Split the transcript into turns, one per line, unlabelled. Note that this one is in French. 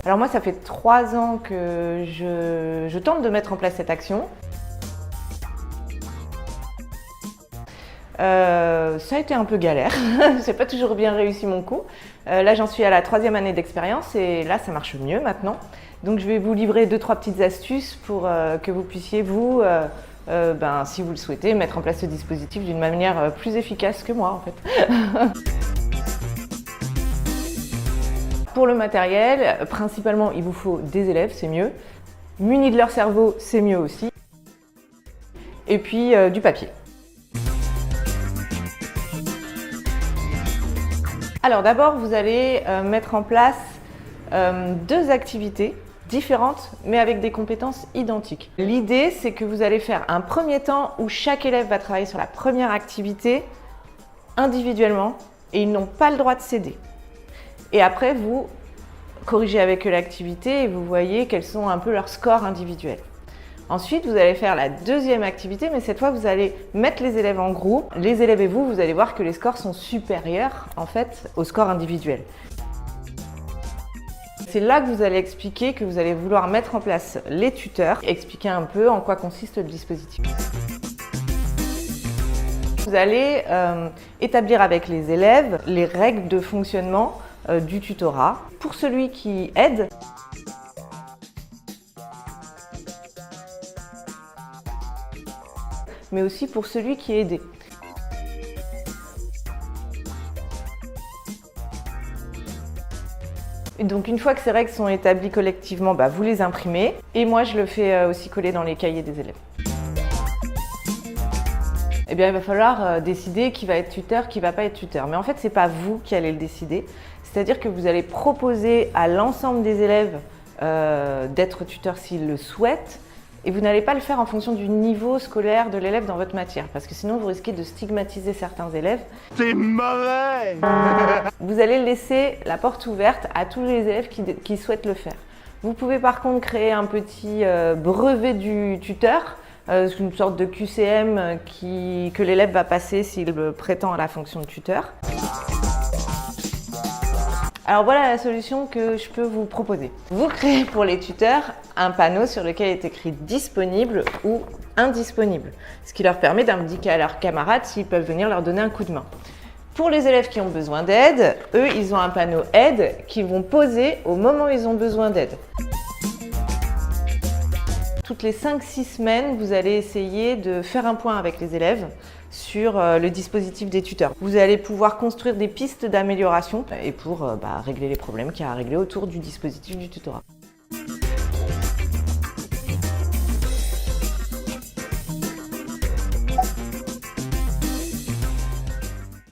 Alors moi, ça fait 3 ans que je tente de mettre en place cette action. Ça a été un peu galère, j'ai pas toujours bien réussi mon coup. Là, j'en suis à la 3e année d'expérience et là, ça marche mieux maintenant. Donc, je vais vous livrer 2-3 petites astuces pour que vous puissiez, vous, si vous le souhaitez, mettre en place ce dispositif d'une manière plus efficace que moi, en fait. Pour le matériel, principalement, il vous faut des élèves, c'est mieux. Munis de leur cerveau, c'est mieux aussi. Et puis, du papier. Alors d'abord, vous allez mettre en place 2 activités différentes, mais avec des compétences identiques. L'idée, c'est que vous allez faire un premier temps où chaque élève va travailler sur la première activité individuellement et ils n'ont pas le droit de céder. Et après, vous corrigez avec eux l'activité et vous voyez quels sont un peu leurs scores individuels. Ensuite, vous allez faire la 2e activité, mais cette fois, vous allez mettre les élèves en groupe. Les élèves et vous allez voir que les scores sont supérieurs, en fait, aux scores individuels. C'est là que vous allez expliquer que vous allez vouloir mettre en place les tuteurs, expliquer un peu en quoi consiste le dispositif. Vous allez établir avec les élèves les règles de fonctionnement du tutorat. Pour celui qui aide, mais aussi pour celui qui est aidé. Et donc une fois que ces règles sont établies collectivement, vous les imprimez et moi je le fais aussi coller dans les cahiers des élèves. Eh bien, il va falloir décider qui va être tuteur, qui ne va pas être tuteur. Mais en fait, ce n'est pas vous qui allez le décider. C'est-à-dire que vous allez proposer à l'ensemble des élèves d'être tuteur s'ils le souhaitent. Et vous n'allez pas le faire en fonction du niveau scolaire de l'élève dans votre matière, parce que sinon vous risquez de stigmatiser certains élèves.
C'est mauvais.
Vous allez laisser la porte ouverte à tous les élèves qui souhaitent le faire. Vous pouvez par contre créer un petit brevet du tuteur, une sorte de QCM que l'élève va passer s'il prétend à la fonction de tuteur. Alors voilà la solution que je peux vous proposer. Vous créez pour les tuteurs un panneau sur lequel est écrit « disponible » ou « indisponible », ce qui leur permet d'indiquer à leurs camarades s'ils peuvent venir leur donner un coup de main. Pour les élèves qui ont besoin d'aide, eux, ils ont un panneau « aide » qu'ils vont poser au moment où ils ont besoin d'aide. Toutes les 5-6 semaines, vous allez essayer de faire un point avec les élèves sur le dispositif des tuteurs. Vous allez pouvoir construire des pistes d'amélioration et pour régler les problèmes qu'il y a à régler autour du dispositif du tutorat.